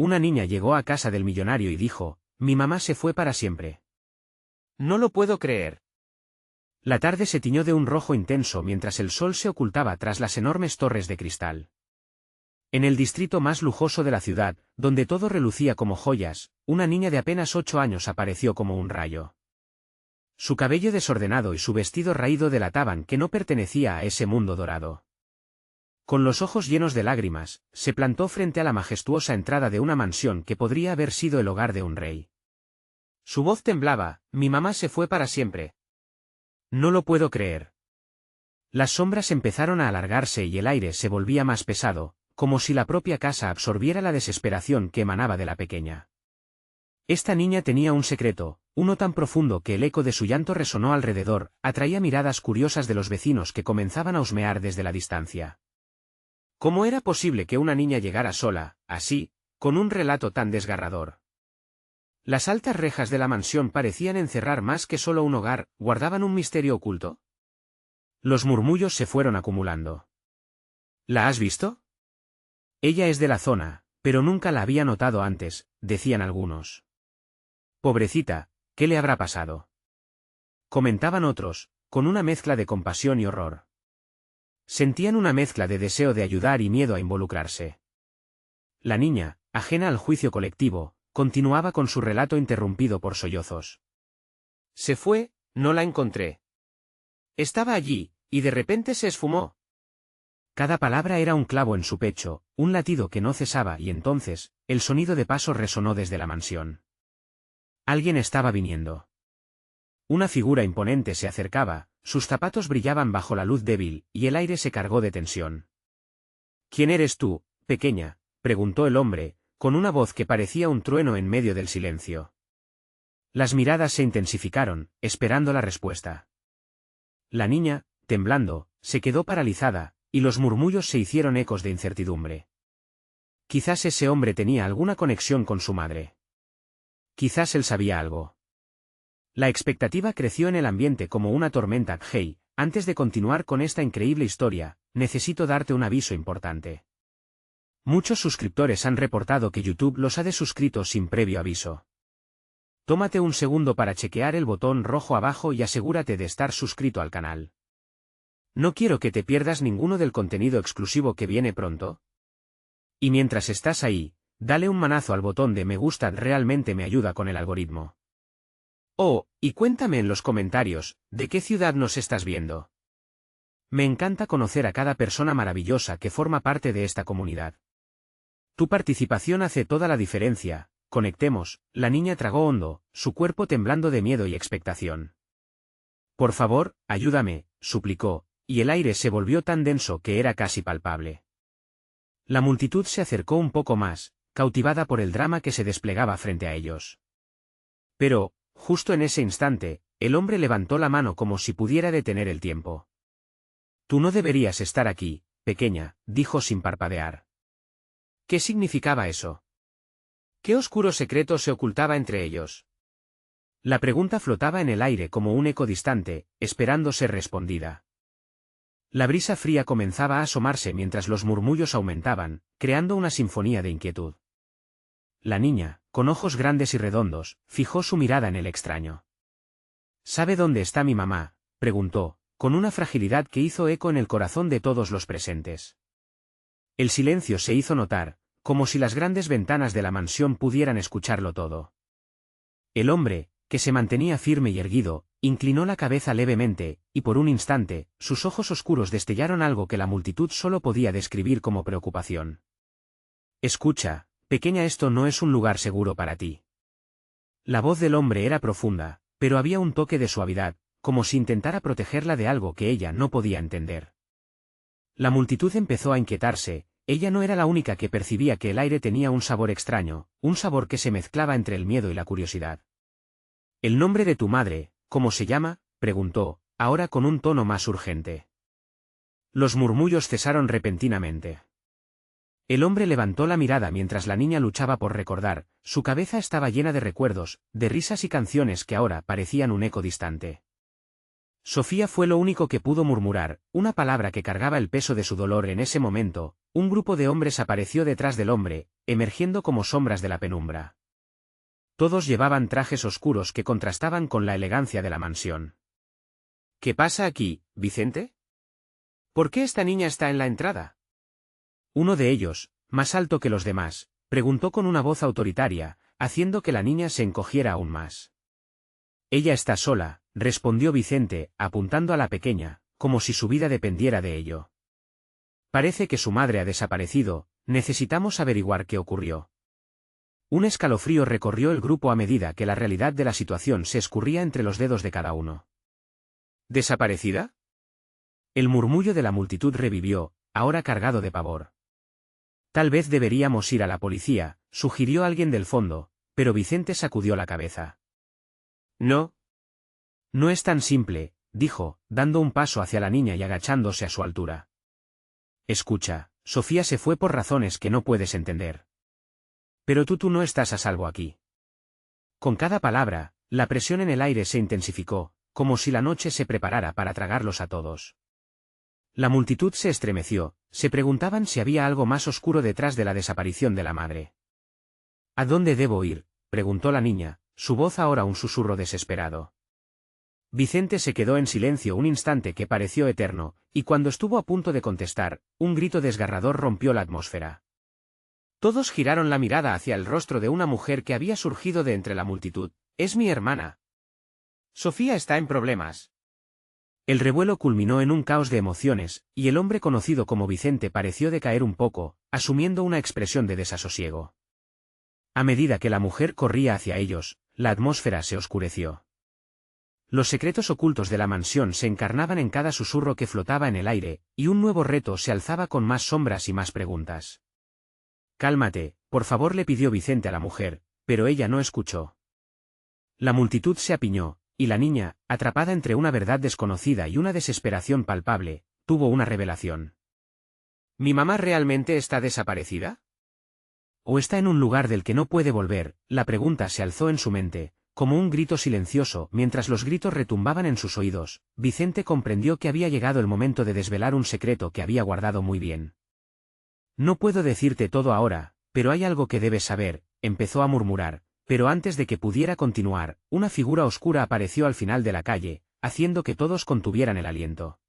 una niña llegó a casa del millonario y dijo, «Mi mamá se fue para siempre». No lo puedo creer. La tarde se tiñó de un rojo intenso mientras el sol se ocultaba tras las enormes torres de cristal. En el distrito más lujoso de la ciudad, donde todo relucía como joyas, una niña de apenas 8 años apareció como un rayo. Su cabello desordenado y su vestido raído delataban que no pertenecía a ese mundo dorado. Con los ojos llenos de lágrimas, se plantó frente a la majestuosa entrada de una mansión que podría haber sido el hogar de un rey. Su voz temblaba, «Mi mamá se fue para siempre». «No lo puedo creer». Las sombras empezaron a alargarse y el aire se volvía más pesado, como si la propia casa absorbiera la desesperación que emanaba de la pequeña. Esta niña tenía un secreto, uno tan profundo que el eco de su llanto resonó alrededor, atraía miradas curiosas de los vecinos que comenzaban a husmear desde la distancia. ¿Cómo era posible que una niña llegara sola, así, con un relato tan desgarrador? Las altas rejas de la mansión parecían encerrar más que solo un hogar, ¿guardaban un misterio oculto? Los murmullos se fueron acumulando. ¿La has visto? Ella es de la zona, pero nunca la había notado antes, decían algunos. Pobrecita, ¿qué le habrá pasado? Comentaban otros, con una mezcla de compasión y horror. Sentían una mezcla de deseo de ayudar y miedo a involucrarse. La niña, ajena al juicio colectivo, continuaba con su relato interrumpido por sollozos. Se fue, no la encontré. Estaba allí, y de repente se esfumó. Cada palabra era un clavo en su pecho, un latido que no cesaba y entonces, el sonido de pasos resonó desde la mansión. Alguien estaba viniendo. Una figura imponente se acercaba, sus zapatos brillaban bajo la luz débil, y el aire se cargó de tensión. «¿Quién eres tú, pequeña?», preguntó el hombre, con una voz que parecía un trueno en medio del silencio. Las miradas se intensificaron, esperando la respuesta. La niña, temblando, se quedó paralizada, y los murmullos se hicieron ecos de incertidumbre. Quizás ese hombre tenía alguna conexión con su madre. Quizás él sabía algo. La expectativa creció en el ambiente como una tormenta. «Hey, antes de continuar con esta increíble historia, necesito darte un aviso importante. Muchos suscriptores han reportado que YouTube los ha desuscrito sin previo aviso. Tómate un segundo para chequear el botón rojo abajo y asegúrate de estar suscrito al canal. No quiero que te pierdas ninguno del contenido exclusivo que viene pronto. Y mientras estás ahí, dale un manazo al botón de me gusta, realmente me ayuda con el algoritmo. Oh, y cuéntame en los comentarios, ¿de qué ciudad nos estás viendo? Me encanta conocer a cada persona maravillosa que forma parte de esta comunidad. Tu participación hace toda la diferencia. Conectemos. La niña tragó hondo, su cuerpo temblando de miedo y expectación. Por favor, ayúdame, suplicó, y el aire se volvió tan denso que era casi palpable. La multitud se acercó un poco más, cautivada por el drama que se desplegaba frente a ellos. Pero, justo en ese instante, el hombre levantó la mano como si pudiera detener el tiempo. Tú no deberías estar aquí, pequeña, dijo sin parpadear. ¿Qué significaba eso? ¿Qué oscuro secreto se ocultaba entre ellos? La pregunta flotaba en el aire como un eco distante, esperando ser respondida. La brisa fría comenzaba a asomarse mientras los murmullos aumentaban, creando una sinfonía de inquietud. La niña, con ojos grandes y redondos, fijó su mirada en el extraño. ¿Sabe dónde está mi mamá?, preguntó, con una fragilidad que hizo eco en el corazón de todos los presentes. El silencio se hizo notar, como si las grandes ventanas de la mansión pudieran escucharlo todo. El hombre, que se mantenía firme y erguido, inclinó la cabeza levemente, y por un instante, sus ojos oscuros destellaron algo que la multitud solo podía describir como preocupación. Escucha, pequeña, esto no es un lugar seguro para ti. La voz del hombre era profunda, pero había un toque de suavidad, como si intentara protegerla de algo que ella no podía entender. La multitud empezó a inquietarse. Ella no era la única que percibía que el aire tenía un sabor extraño, un sabor que se mezclaba entre el miedo y la curiosidad. «¿El nombre de tu madre, cómo se llama?», preguntó, ahora con un tono más urgente. Los murmullos cesaron repentinamente. El hombre levantó la mirada mientras la niña luchaba por recordar, su cabeza estaba llena de recuerdos, de risas y canciones que ahora parecían un eco distante. Sofía fue lo único que pudo murmurar, una palabra que cargaba el peso de su dolor en ese momento. Un grupo de hombres apareció detrás del hombre, emergiendo como sombras de la penumbra. Todos llevaban trajes oscuros que contrastaban con la elegancia de la mansión. ¿Qué pasa aquí, Vicente? ¿Por qué esta niña está en la entrada? Uno de ellos, más alto que los demás, preguntó con una voz autoritaria, haciendo que la niña se encogiera aún más. Ella está sola, respondió Vicente, apuntando a la pequeña, como si su vida dependiera de ello. Parece que su madre ha desaparecido, necesitamos averiguar qué ocurrió. Un escalofrío recorrió el grupo a medida que la realidad de la situación se escurría entre los dedos de cada uno. ¿Desaparecida? El murmullo de la multitud revivió, ahora cargado de pavor. Tal vez deberíamos ir a la policía, sugirió alguien del fondo, pero Vicente sacudió la cabeza. No. No es tan simple, dijo, dando un paso hacia la niña y agachándose a su altura. Escucha, Sofía se fue por razones que no puedes entender. Pero tú no estás a salvo aquí. Con cada palabra, la presión en el aire se intensificó, como si la noche se preparara para tragarlos a todos. La multitud se estremeció, se preguntaban si había algo más oscuro detrás de la desaparición de la madre. ¿A dónde debo ir?, preguntó la niña, su voz ahora un susurro desesperado. Vicente se quedó en silencio un instante que pareció eterno, y cuando estuvo a punto de contestar, un grito desgarrador rompió la atmósfera. Todos giraron la mirada hacia el rostro de una mujer que había surgido de entre la multitud. «Es mi hermana. Sofía está en problemas». El revuelo culminó en un caos de emociones, y el hombre conocido como Vicente pareció decaer un poco, asumiendo una expresión de desasosiego. A medida que la mujer corría hacia ellos, la atmósfera se oscureció. Los secretos ocultos de la mansión se encarnaban en cada susurro que flotaba en el aire, y un nuevo reto se alzaba con más sombras y más preguntas. «Cálmate, por favor», le pidió Vicente a la mujer, pero ella no escuchó. La multitud se apiñó, y la niña, atrapada entre una verdad desconocida y una desesperación palpable, tuvo una revelación. ¿Mi mamá realmente está desaparecida? ¿O está en un lugar del que no puede volver? La pregunta se alzó en su mente, como un grito silencioso. Mientras los gritos retumbaban en sus oídos, Vicente comprendió que había llegado el momento de desvelar un secreto que había guardado muy bien. «No puedo decirte todo ahora, pero hay algo que debes saber», empezó a murmurar, pero antes de que pudiera continuar, una figura oscura apareció al final de la calle, haciendo que todos contuvieran el aliento.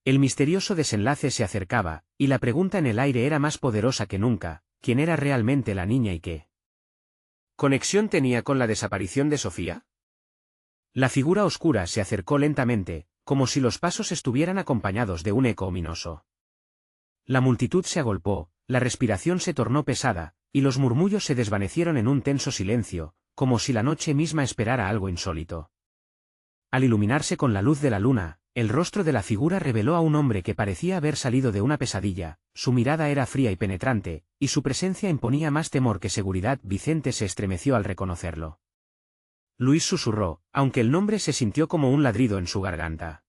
El misterioso desenlace se acercaba, y la pregunta en el aire era más poderosa que nunca: ¿quién era realmente la niña y qué conexión tenía con la desaparición de Sofía? La figura oscura se acercó lentamente, como si los pasos estuvieran acompañados de un eco ominoso. La multitud se agolpó, la respiración se tornó pesada, y los murmullos se desvanecieron en un tenso silencio, como si la noche misma esperara algo insólito. Al iluminarse con la luz de la luna, el rostro de la figura reveló a un hombre que parecía haber salido de una pesadilla. Su mirada era fría y penetrante, y su presencia imponía más temor que seguridad. Vicente se estremeció al reconocerlo. Luis susurró, aunque el nombre se sintió como un ladrido en su garganta.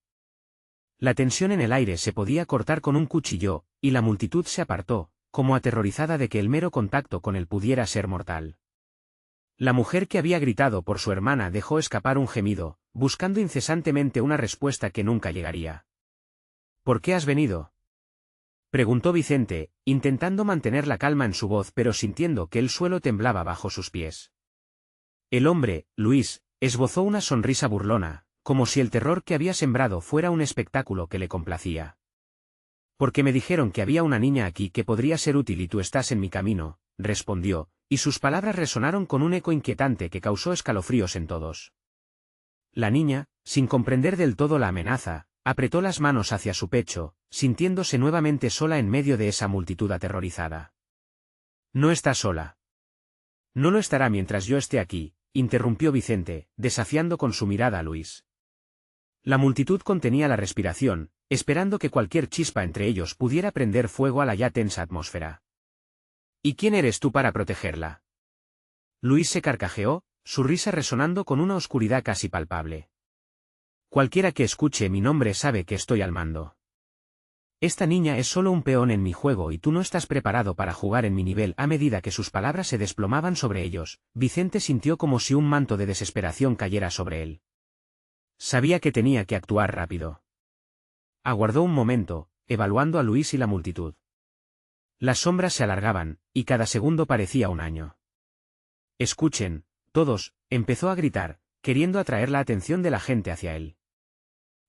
La tensión en el aire se podía cortar con un cuchillo, y la multitud se apartó, como aterrorizada de que el mero contacto con él pudiera ser mortal. La mujer que había gritado por su hermana dejó escapar un gemido, buscando incesantemente una respuesta que nunca llegaría. «¿Por qué has venido?», preguntó Vicente, intentando mantener la calma en su voz pero sintiendo que el suelo temblaba bajo sus pies. El hombre, Luis, esbozó una sonrisa burlona, como si el terror que había sembrado fuera un espectáculo que le complacía. «Porque me dijeron que había una niña aquí que podría ser útil y tú estás en mi camino», respondió, y sus palabras resonaron con un eco inquietante que causó escalofríos en todos. La niña, sin comprender del todo la amenaza, apretó las manos hacia su pecho, sintiéndose nuevamente sola en medio de esa multitud aterrorizada. «No está sola. No lo estará mientras yo esté aquí», interrumpió Vicente, desafiando con su mirada a Luis. La multitud contenía la respiración, esperando que cualquier chispa entre ellos pudiera prender fuego a la ya tensa atmósfera. «¿Y quién eres tú para protegerla?». Luis se carcajeó, su risa resonando con una oscuridad casi palpable. «Cualquiera que escuche mi nombre sabe que estoy al mando. Esta niña es solo un peón en mi juego y tú no estás preparado para jugar en mi nivel». A medida que sus palabras se desplomaban sobre ellos, Vicente sintió como si un manto de desesperación cayera sobre él. Sabía que tenía que actuar rápido. Aguardó un momento, evaluando a Luis y la multitud. Las sombras se alargaban, y cada segundo parecía un año. «Escuchen, todos», empezó a gritar, queriendo atraer la atención de la gente hacia él.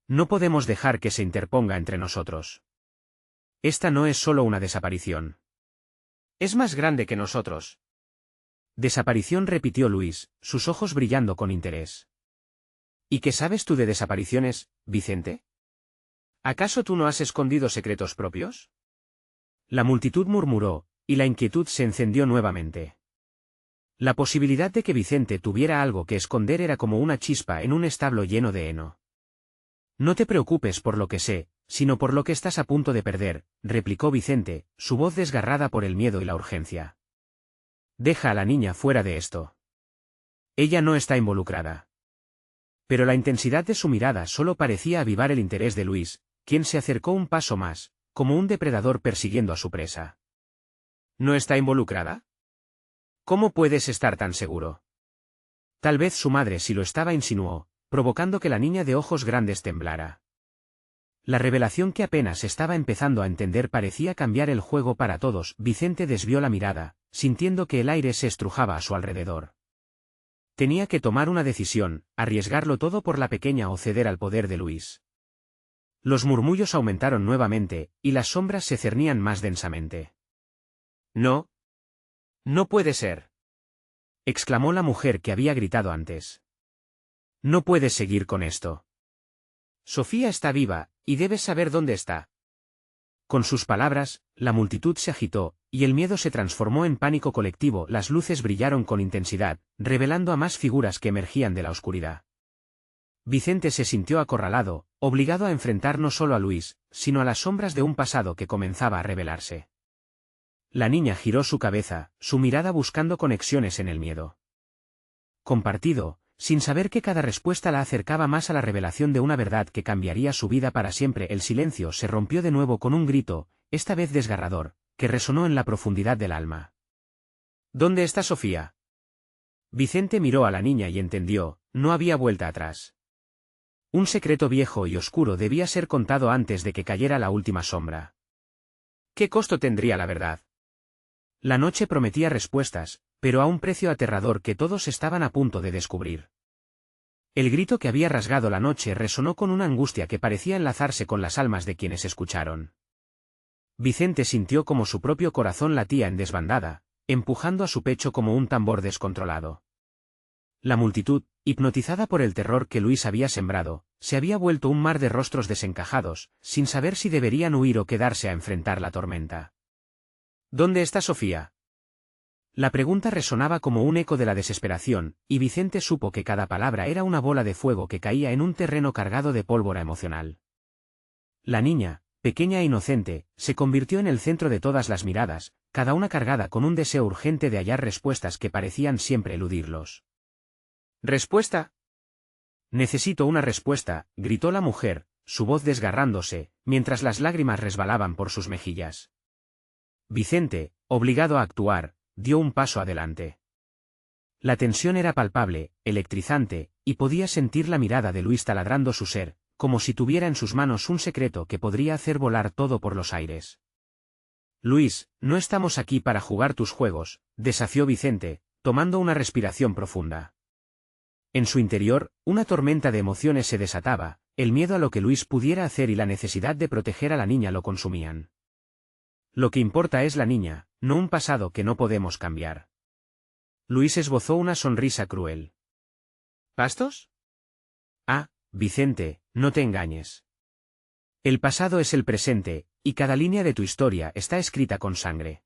«No podemos dejar que se interponga entre nosotros. Esta no es solo una desaparición. Es más grande que nosotros». «Desaparición», repitió Luis, sus ojos brillando con interés. ¿Y qué sabes tú de desapariciones, Vicente? ¿Acaso tú no has escondido secretos propios? La multitud murmuró, y la inquietud se encendió nuevamente. La posibilidad de que Vicente tuviera algo que esconder era como una chispa en un establo lleno de heno. «No te preocupes por lo que sé, sino por lo que estás a punto de perder», replicó Vicente, su voz desgarrada por el miedo y la urgencia. «Deja a la niña fuera de esto. Ella no está involucrada». Pero la intensidad de su mirada solo parecía avivar el interés de Luis, quien se acercó un paso más, como un depredador persiguiendo a su presa. ¿No está involucrada? ¿Cómo puedes estar tan seguro? Tal vez su madre sí lo estaba, insinuó, provocando que la niña de ojos grandes temblara. La revelación que apenas estaba empezando a entender parecía cambiar el juego para todos. Vicente desvió la mirada, sintiendo que el aire se estrujaba a su alrededor. Tenía que tomar una decisión, arriesgarlo todo por la pequeña o ceder al poder de Luis. Los murmullos aumentaron nuevamente, y las sombras se cernían más densamente. «No. No puede ser», exclamó la mujer que había gritado antes. «No puedes seguir con esto. Sofía está viva, y debes saber dónde está». Con sus palabras, la multitud se agitó, y el miedo se transformó en pánico colectivo. Las luces brillaron con intensidad, revelando a más figuras que emergían de la oscuridad. Vicente se sintió acorralado, obligado a enfrentar no solo a Luis, sino a las sombras de un pasado que comenzaba a revelarse. La niña giró su cabeza, su mirada buscando conexiones en el miedo. Compartido, sin saber que cada respuesta la acercaba más a la revelación de una verdad que cambiaría su vida para siempre. El silencio se rompió de nuevo con un grito, esta vez desgarrador, que resonó en la profundidad del alma. «¿Dónde está Sofía?» Vicente miró a la niña y entendió, no había vuelta atrás. Un secreto viejo y oscuro debía ser contado antes de que cayera la última sombra. ¿Qué costo tendría la verdad? La noche prometía respuestas, pero a un precio aterrador que todos estaban a punto de descubrir. El grito que había rasgado la noche resonó con una angustia que parecía enlazarse con las almas de quienes escucharon. Vicente sintió como su propio corazón latía en desbandada, empujando a su pecho como un tambor descontrolado. La multitud, hipnotizada por el terror que Luis había sembrado, se había vuelto un mar de rostros desencajados, sin saber si deberían huir o quedarse a enfrentar la tormenta. ¿Dónde está Sofía? La pregunta resonaba como un eco de la desesperación, y Vicente supo que cada palabra era una bola de fuego que caía en un terreno cargado de pólvora emocional. La niña, pequeña e inocente, se convirtió en el centro de todas las miradas, cada una cargada con un deseo urgente de hallar respuestas que parecían siempre eludirlos. ¿Respuesta? «Necesito una respuesta», gritó la mujer, su voz desgarrándose, mientras las lágrimas resbalaban por sus mejillas. Vicente, obligado a actuar, dio un paso adelante. La tensión era palpable, electrizante, y podía sentir la mirada de Luis taladrando su ser, como si tuviera en sus manos un secreto que podría hacer volar todo por los aires. «Luis, no estamos aquí para jugar tus juegos», desafió Vicente, tomando una respiración profunda. En su interior, una tormenta de emociones se desataba, el miedo a lo que Luis pudiera hacer y la necesidad de proteger a la niña lo consumían. «Lo que importa es la niña, no un pasado que no podemos cambiar». Luis esbozó una sonrisa cruel. ¿Pastos? «Ah, Vicente, no te engañes. El pasado es el presente, y cada línea de tu historia está escrita con sangre».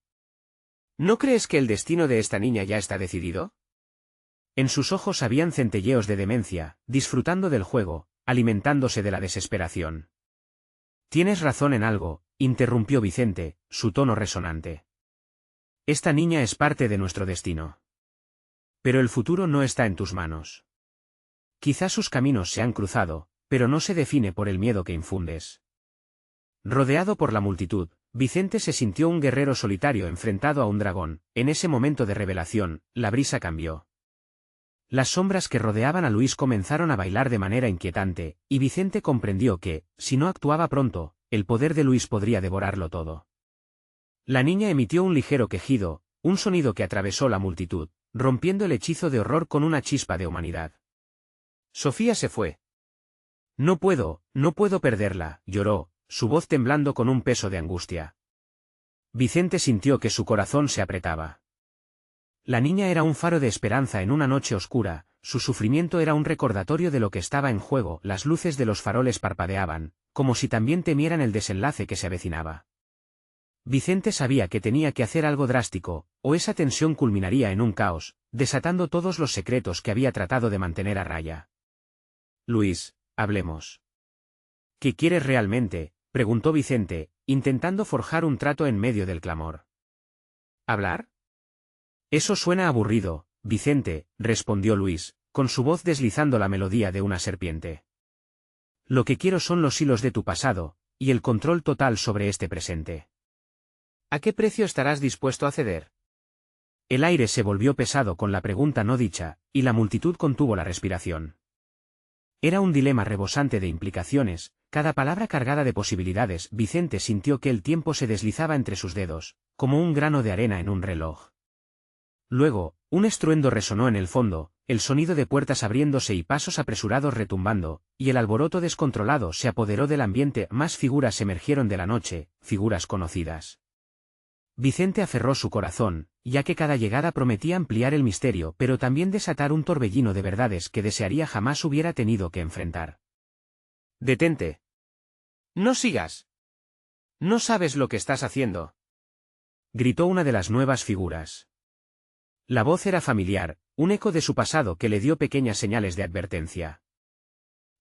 ¿No crees que el destino de esta niña ya está decidido? En sus ojos habían centelleos de demencia, disfrutando del juego, alimentándose de la desesperación. «Tienes razón en algo», interrumpió Vicente, su tono resonante. «Esta niña es parte de nuestro destino. Pero el futuro no está en tus manos. Quizás sus caminos se han cruzado, pero no se define por el miedo que infundes». Rodeado por la multitud, Vicente se sintió un guerrero solitario enfrentado a un dragón. En ese momento de revelación, la brisa cambió. Las sombras que rodeaban a Luis comenzaron a bailar de manera inquietante, y Vicente comprendió que, si no actuaba pronto, el poder de Luis podría devorarlo todo. La niña emitió un ligero quejido, un sonido que atravesó la multitud, rompiendo el hechizo de horror con una chispa de humanidad. Sofía se fue. No puedo perderla, lloró, su voz temblando con un peso de angustia. Vicente sintió que su corazón se apretaba. La niña era un faro de esperanza en una noche oscura, su sufrimiento era un recordatorio de lo que estaba en juego, las luces de los faroles parpadeaban, como si también temieran el desenlace que se avecinaba. Vicente sabía que tenía que hacer algo drástico, o esa tensión culminaría en un caos, desatando todos los secretos que había tratado de mantener a raya. Luis, hablemos. ¿Qué quieres realmente?, preguntó Vicente, intentando forjar un trato en medio del clamor. ¿Hablar? Eso suena aburrido, Vicente, respondió Luis, con su voz deslizando la melodía de una serpiente. Lo que quiero son los hilos de tu pasado, y el control total sobre este presente. ¿A qué precio estarás dispuesto a ceder? El aire se volvió pesado con la pregunta no dicha, y la multitud contuvo la respiración. Era un dilema rebosante de implicaciones, cada palabra cargada de posibilidades. Vicente sintió que el tiempo se deslizaba entre sus dedos, como un grano de arena en un reloj. Luego, un estruendo resonó en el fondo, el sonido de puertas abriéndose y pasos apresurados retumbando, y el alboroto descontrolado se apoderó del ambiente. Más figuras emergieron de la noche, figuras conocidas. Vicente aferró su corazón, ya que cada llegada prometía ampliar el misterio, pero también desatar un torbellino de verdades que desearía jamás hubiera tenido que enfrentar. «Detente. No sigas. No sabes lo que estás haciendo», gritó una de las nuevas figuras. La voz era familiar, un eco de su pasado que le dio pequeñas señales de advertencia.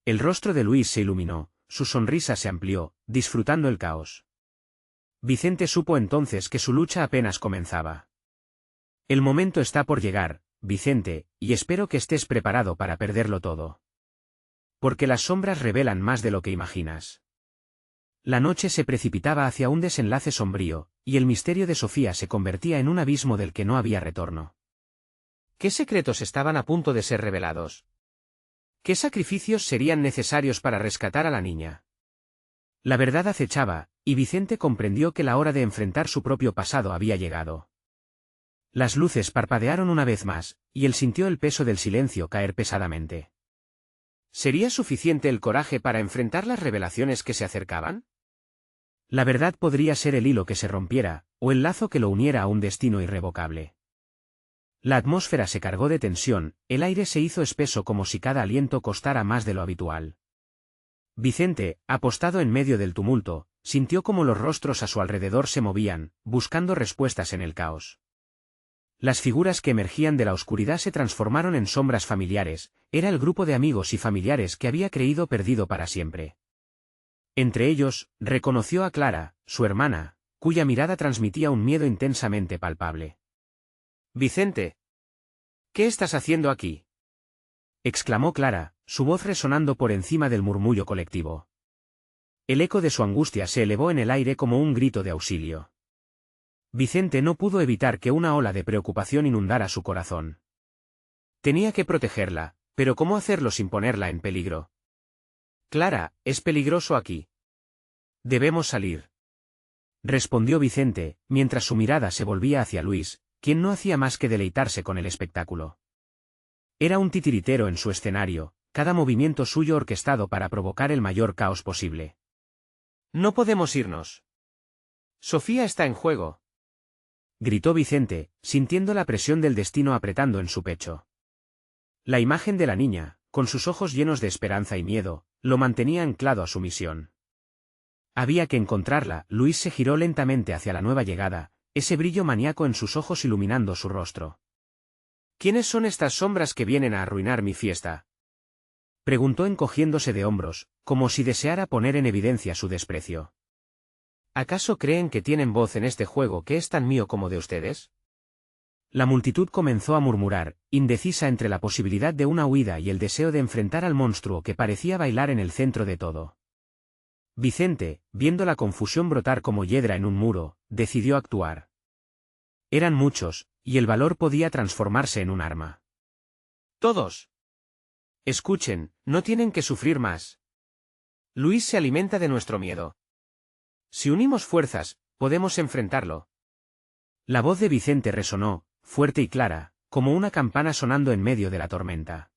El rostro de Luis se iluminó, su sonrisa se amplió, disfrutando el caos. Vicente supo entonces que su lucha apenas comenzaba. El momento está por llegar, Vicente, y espero que estés preparado para perderlo todo. Porque las sombras revelan más de lo que imaginas. La noche se precipitaba hacia un desenlace sombrío, y el misterio de Sofía se convertía en un abismo del que no había retorno. ¿Qué secretos estaban a punto de ser revelados? ¿Qué sacrificios serían necesarios para rescatar a la niña? La verdad acechaba, y Vicente comprendió que la hora de enfrentar su propio pasado había llegado. Las luces parpadearon una vez más, y él sintió el peso del silencio caer pesadamente. ¿Sería suficiente el coraje para enfrentar las revelaciones que se acercaban? La verdad podría ser el hilo que se rompiera, o el lazo que lo uniera a un destino irrevocable. La atmósfera se cargó de tensión, el aire se hizo espeso como si cada aliento costara más de lo habitual. Vicente, apostado en medio del tumulto, sintió como los rostros a su alrededor se movían, buscando respuestas en el caos. Las figuras que emergían de la oscuridad se transformaron en sombras familiares, era el grupo de amigos y familiares que había creído perdido para siempre. Entre ellos, reconoció a Clara, su hermana, cuya mirada transmitía un miedo intensamente palpable. «Vicente, ¿qué estás haciendo aquí?», exclamó Clara, su voz resonando por encima del murmullo colectivo. El eco de su angustia se elevó en el aire como un grito de auxilio. Vicente no pudo evitar que una ola de preocupación inundara su corazón. Tenía que protegerla, pero ¿cómo hacerlo sin ponerla en peligro? «Clara, es peligroso aquí. Debemos salir», respondió Vicente, mientras su mirada se volvía hacia Luis, quien no hacía más que deleitarse con el espectáculo. Era un titiritero en su escenario, cada movimiento suyo orquestado para provocar el mayor caos posible. «No podemos irnos. Sofía está en juego», gritó Vicente, sintiendo la presión del destino apretando en su pecho. La imagen de la niña, con sus ojos llenos de esperanza y miedo, lo mantenía anclado a su misión. Había que encontrarla. Luis se giró lentamente hacia la nueva llegada, ese brillo maníaco en sus ojos iluminando su rostro. «¿Quiénes son estas sombras que vienen a arruinar mi fiesta?», preguntó encogiéndose de hombros, como si deseara poner en evidencia su desprecio. «¿Acaso creen que tienen voz en este juego que es tan mío como de ustedes?». La multitud comenzó a murmurar, indecisa entre la posibilidad de una huida y el deseo de enfrentar al monstruo que parecía bailar en el centro de todo. Vicente, viendo la confusión brotar como hiedra en un muro, decidió actuar. Eran muchos, y el valor podía transformarse en un arma. Todos. Escuchen, no tienen que sufrir más. Luis se alimenta de nuestro miedo. Si unimos fuerzas, podemos enfrentarlo. La voz de Vicente resonó, fuerte y clara, como una campana sonando en medio de la tormenta.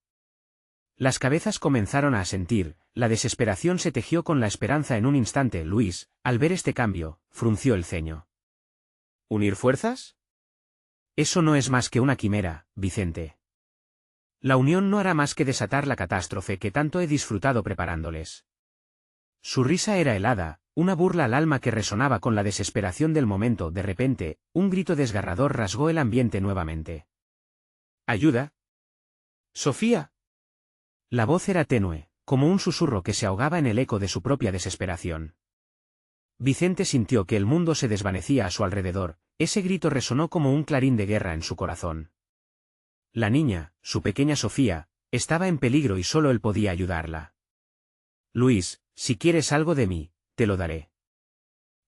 Las cabezas comenzaron a asentir, la desesperación se tejió con la esperanza en un instante. Luis, al ver este cambio, frunció el ceño. ¿Unir fuerzas? Eso no es más que una quimera, Vicente. La unión no hará más que desatar la catástrofe que tanto he disfrutado preparándoles. Su risa era helada, una burla al alma que resonaba con la desesperación del momento. De repente, un grito desgarrador rasgó el ambiente nuevamente. ¡Ayuda! ¡Sofía! La voz era tenue, como un susurro que se ahogaba en el eco de su propia desesperación. Vicente sintió que el mundo se desvanecía a su alrededor, ese grito resonó como un clarín de guerra en su corazón. La niña, su pequeña Sofía, estaba en peligro y solo él podía ayudarla. Luis, si quieres algo de mí, te lo daré.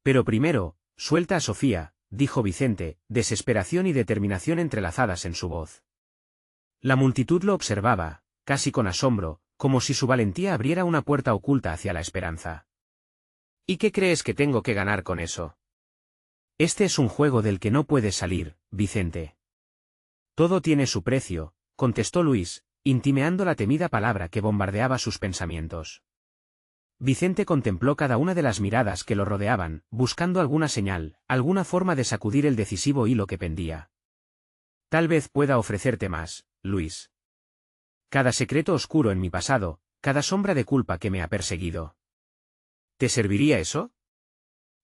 Pero primero, suelta a Sofía, dijo Vicente, desesperación y determinación entrelazadas en su voz. La multitud lo observaba, casi con asombro, como si su valentía abriera una puerta oculta hacia la esperanza. ¿Y qué crees que tengo que ganar con eso? Este es un juego del que no puedes salir, Vicente. Todo tiene su precio, contestó Luis, intimeando la temida palabra que bombardeaba sus pensamientos. Vicente contempló cada una de las miradas que lo rodeaban, buscando alguna señal, alguna forma de sacudir el decisivo hilo que pendía. Tal vez pueda ofrecerte más, Luis. Cada secreto oscuro en mi pasado, cada sombra de culpa que me ha perseguido. ¿Te serviría eso?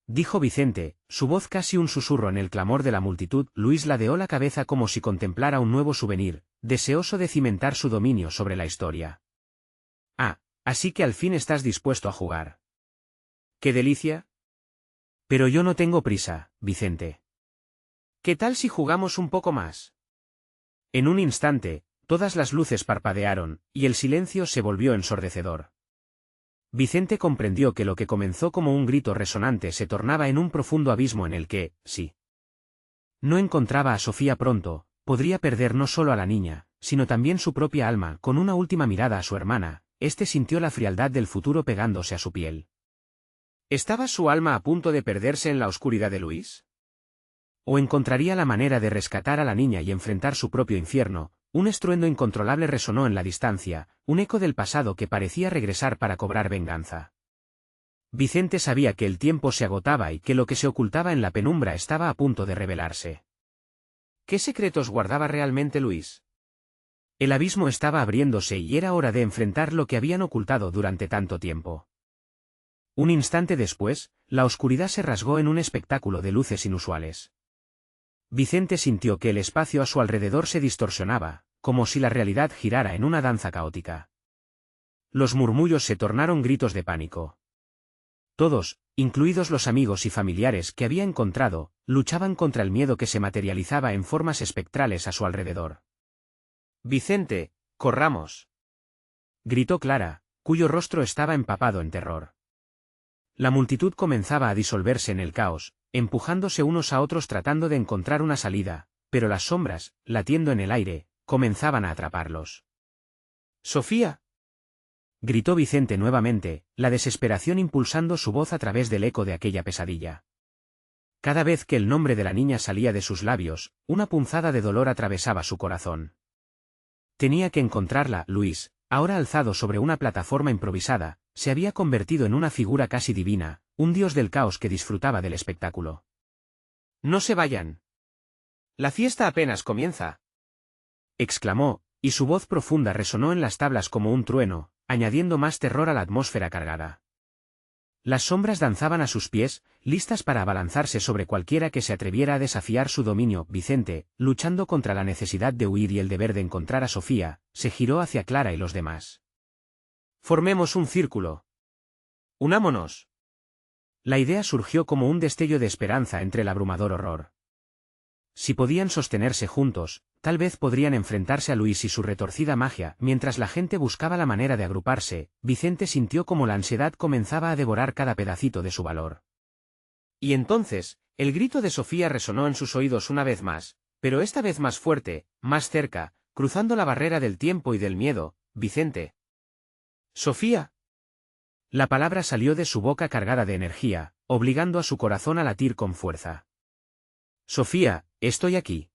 Dijo Vicente, su voz casi un susurro en el clamor de la multitud. Luis ladeó la cabeza como si contemplara un nuevo souvenir, deseoso de cimentar su dominio sobre la historia. Ah, así que al fin estás dispuesto a jugar. ¡Qué delicia! Pero yo no tengo prisa, Vicente. ¿Qué tal si jugamos un poco más? En un instante, todas las luces parpadearon, y el silencio se volvió ensordecedor. Vicente comprendió que lo que comenzó como un grito resonante se tornaba en un profundo abismo en el que, si no encontraba a Sofía pronto, podría perder no solo a la niña, sino también su propia alma. Con una última mirada a su hermana, este sintió la frialdad del futuro pegándose a su piel. ¿Estaba su alma a punto de perderse en la oscuridad de Luis? ¿O encontraría la manera de rescatar a la niña y enfrentar su propio infierno? Un estruendo incontrolable resonó en la distancia, un eco del pasado que parecía regresar para cobrar venganza. Vicente sabía que el tiempo se agotaba y que lo que se ocultaba en la penumbra estaba a punto de revelarse. ¿Qué secretos guardaba realmente Luis? El abismo estaba abriéndose y era hora de enfrentar lo que habían ocultado durante tanto tiempo. Un instante después, la oscuridad se rasgó en un espectáculo de luces inusuales. Vicente sintió que el espacio a su alrededor se distorsionaba, como si la realidad girara en una danza caótica. Los murmullos se tornaron gritos de pánico. Todos, incluidos los amigos y familiares que había encontrado, luchaban contra el miedo que se materializaba en formas espectrales a su alrededor. Vicente, corramos. Gritó Clara, cuyo rostro estaba empapado en terror. La multitud comenzaba a disolverse en el caos, empujándose unos a otros tratando de encontrar una salida, pero las sombras, latiendo en el aire, comenzaban a atraparlos. ¡Sofía! Gritó Vicente nuevamente, la desesperación impulsando su voz a través del eco de aquella pesadilla. Cada vez que el nombre de la niña salía de sus labios, una punzada de dolor atravesaba su corazón. Tenía que encontrarla. Luis, ahora alzado sobre una plataforma improvisada, se había convertido en una figura casi divina, un dios del caos que disfrutaba del espectáculo. ¡No se vayan! ¡La fiesta apenas comienza!, exclamó, y su voz profunda resonó en las tablas como un trueno, añadiendo más terror a la atmósfera cargada. Las sombras danzaban a sus pies, listas para abalanzarse sobre cualquiera que se atreviera a desafiar su dominio. Vicente, luchando contra la necesidad de huir y el deber de encontrar a Sofía, se giró hacia Clara y los demás. Formemos un círculo. Unámonos. La idea surgió como un destello de esperanza entre el abrumador horror. Si podían sostenerse juntos, tal vez podrían enfrentarse a Luis y su retorcida magia. Mientras la gente buscaba la manera de agruparse, Vicente sintió como la ansiedad comenzaba a devorar cada pedacito de su valor. Y entonces, el grito de Sofía resonó en sus oídos una vez más, pero esta vez más fuerte, más cerca, cruzando la barrera del tiempo y del miedo, Vicente. Sofía. La palabra salió de su boca cargada de energía, obligando a su corazón a latir con fuerza. Sofía, estoy aquí.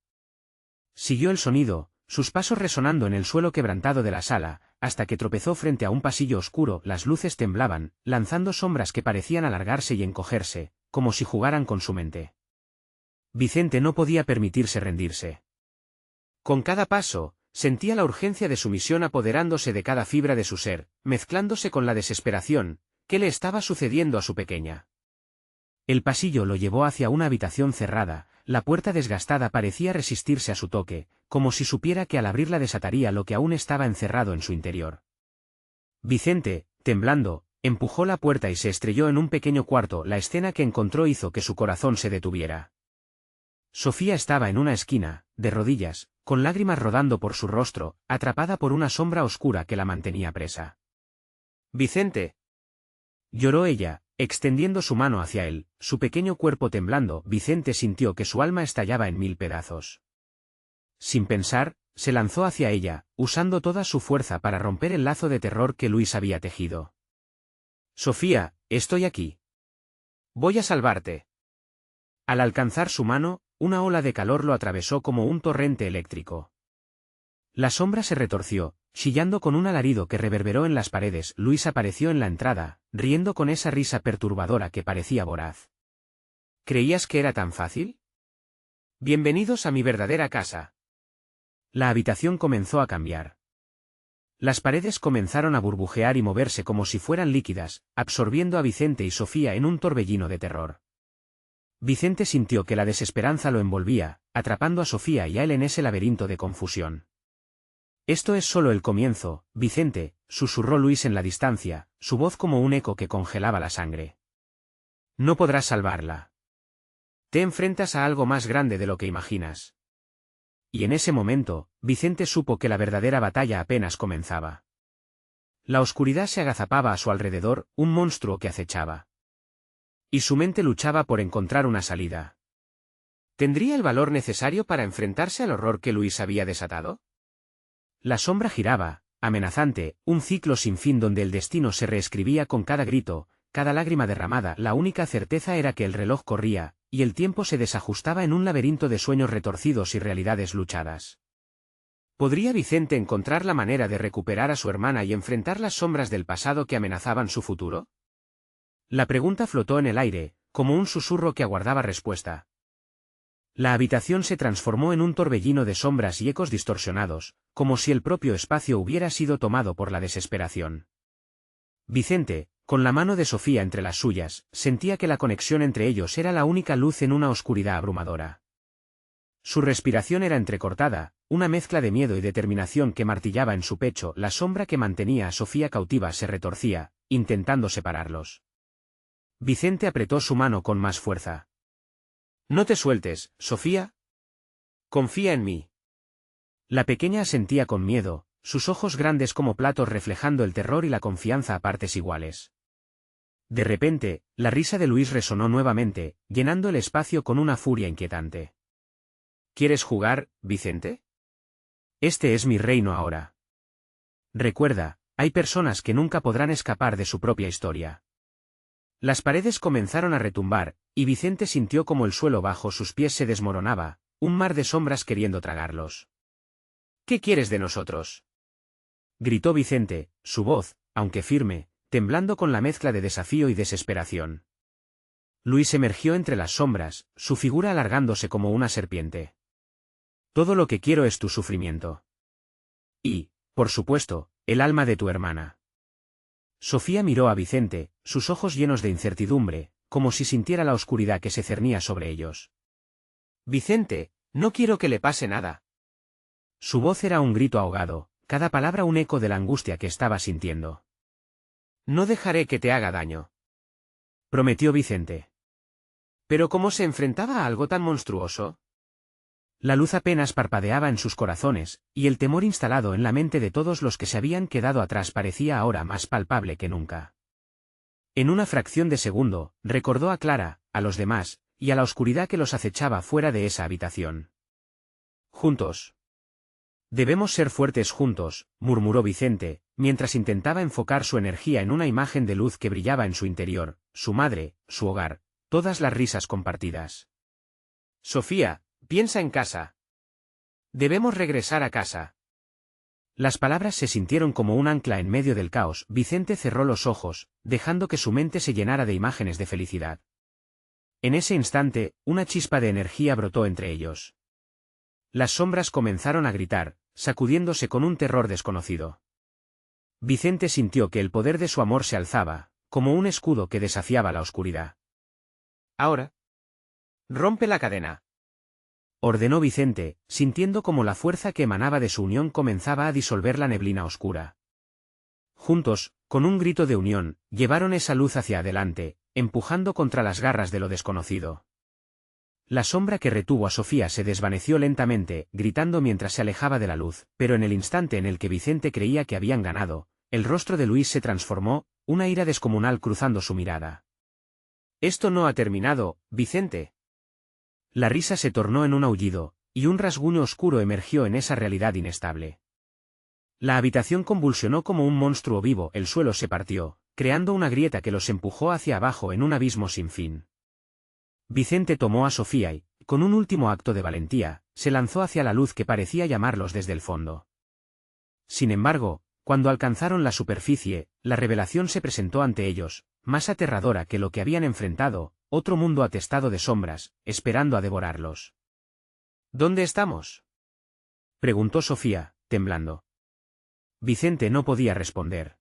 Siguió el sonido, sus pasos resonando en el suelo quebrantado de la sala, hasta que tropezó frente a un pasillo oscuro. Las luces temblaban, lanzando sombras que parecían alargarse y encogerse, como si jugaran con su mente. Vicente no podía permitirse rendirse. Con cada paso, sentía la urgencia de su misión apoderándose de cada fibra de su ser, mezclándose con la desesperación. ¿Qué le estaba sucediendo a su pequeña? El pasillo lo llevó hacia una habitación cerrada, la puerta desgastada parecía resistirse a su toque, como si supiera que al abrirla desataría lo que aún estaba encerrado en su interior. Vicente, temblando, empujó la puerta y se estrelló en un pequeño cuarto. La escena que encontró hizo que su corazón se detuviera. Sofía estaba en una esquina, de rodillas, con lágrimas rodando por su rostro, atrapada por una sombra oscura que la mantenía presa. Vicente. Lloró ella, extendiendo su mano hacia él, su pequeño cuerpo temblando. Vicente sintió que su alma estallaba en 1000 pedazos. Sin pensar, se lanzó hacia ella, usando toda su fuerza para romper el lazo de terror que Luis había tejido. Sofía, estoy aquí. Voy a salvarte. Al alcanzar su mano, una ola de calor lo atravesó como un torrente eléctrico. La sombra se retorció, chillando con un alarido que reverberó en las paredes. Luis apareció en la entrada, riendo con esa risa perturbadora que parecía voraz. ¿Creías que era tan fácil? Bienvenidos a mi verdadera casa. La habitación comenzó a cambiar. Las paredes comenzaron a burbujear y moverse como si fueran líquidas, absorbiendo a Vicente y Sofía en un torbellino de terror. Vicente sintió que la desesperanza lo envolvía, atrapando a Sofía y a él en ese laberinto de confusión. Esto es solo el comienzo, Vicente, susurró Luis en la distancia, su voz como un eco que congelaba la sangre. No podrás salvarla. Te enfrentas a algo más grande de lo que imaginas. Y en ese momento, Vicente supo que la verdadera batalla apenas comenzaba. La oscuridad se agazapaba a su alrededor, un monstruo que acechaba. Y su mente luchaba por encontrar una salida. ¿Tendría el valor necesario para enfrentarse al horror que Luis había desatado? La sombra giraba, amenazante, un ciclo sin fin donde el destino se reescribía con cada grito, cada lágrima derramada. La única certeza era que el reloj corría, y el tiempo se desajustaba en un laberinto de sueños retorcidos y realidades luchadas. ¿Podría Vicente encontrar la manera de recuperar a su hermana y enfrentar las sombras del pasado que amenazaban su futuro? La pregunta flotó en el aire, como un susurro que aguardaba respuesta. La habitación se transformó en un torbellino de sombras y ecos distorsionados, como si el propio espacio hubiera sido tomado por la desesperación. Vicente, con la mano de Sofía entre las suyas, sentía que la conexión entre ellos era la única luz en una oscuridad abrumadora. Su respiración era entrecortada, una mezcla de miedo y determinación que martillaba en su pecho. La sombra que mantenía a Sofía cautiva se retorcía, intentando separarlos. Vicente apretó su mano con más fuerza. No te sueltes, Sofía. Confía en mí. La pequeña asentía con miedo, sus ojos grandes como platos reflejando el terror y la confianza a partes iguales. De repente, la risa de Luis resonó nuevamente, llenando el espacio con una furia inquietante. ¿Quieres jugar, Vicente? Este es mi reino ahora. Recuerda, hay personas que nunca podrán escapar de su propia historia. Las paredes comenzaron a retumbar, y Vicente sintió como el suelo bajo sus pies se desmoronaba, un mar de sombras queriendo tragarlos. ¿Qué quieres de nosotros? Gritó Vicente, su voz, aunque firme, temblando con la mezcla de desafío y desesperación. Luis emergió entre las sombras, su figura alargándose como una serpiente. Todo lo que quiero es tu sufrimiento. Y, por supuesto, el alma de tu hermana. Sofía miró a Vicente, sus ojos llenos de incertidumbre, como si sintiera la oscuridad que se cernía sobre ellos. Vicente, no quiero que le pase nada. Su voz era un grito ahogado, cada palabra un eco de la angustia que estaba sintiendo. No dejaré que te haga daño. Prometió Vicente. ¿Pero cómo se enfrentaba a algo tan monstruoso? La luz apenas parpadeaba en sus corazones, y el temor instalado en la mente de todos los que se habían quedado atrás parecía ahora más palpable que nunca. En una fracción de segundo, recordó a Clara, a los demás, y a la oscuridad que los acechaba fuera de esa habitación. Juntos. Debemos ser fuertes juntos, murmuró Vicente, mientras intentaba enfocar su energía en una imagen de luz que brillaba en su interior, su madre, su hogar, todas las risas compartidas. Sofía, piensa en casa. Debemos regresar a casa. Las palabras se sintieron como un ancla en medio del caos. Vicente cerró los ojos, dejando que su mente se llenara de imágenes de felicidad. En ese instante, una chispa de energía brotó entre ellos. Las sombras comenzaron a gritar, sacudiéndose con un terror desconocido. Vicente sintió que el poder de su amor se alzaba, como un escudo que desafiaba la oscuridad. Ahora. Rompe la cadena. Ordenó Vicente, sintiendo como la fuerza que emanaba de su unión comenzaba a disolver la neblina oscura. Juntos, con un grito de unión, llevaron esa luz hacia adelante, empujando contra las garras de lo desconocido. La sombra que retuvo a Sofía se desvaneció lentamente, gritando mientras se alejaba de la luz, pero en el instante en el que Vicente creía que habían ganado, el rostro de Luis se transformó, una ira descomunal cruzando su mirada. Esto no ha terminado, Vicente. La risa se tornó en un aullido, y un rasguño oscuro emergió en esa realidad inestable. La habitación convulsionó como un monstruo vivo, el suelo se partió, creando una grieta que los empujó hacia abajo en un abismo sin fin. Vicente tomó a Sofía y, con un último acto de valentía, se lanzó hacia la luz que parecía llamarlos desde el fondo. Sin embargo, cuando alcanzaron la superficie, la revelación se presentó ante ellos, más aterradora que lo que habían enfrentado, otro mundo atestado de sombras, esperando a devorarlos. ¿Dónde estamos?, preguntó Sofía, temblando. Vicente no podía responder.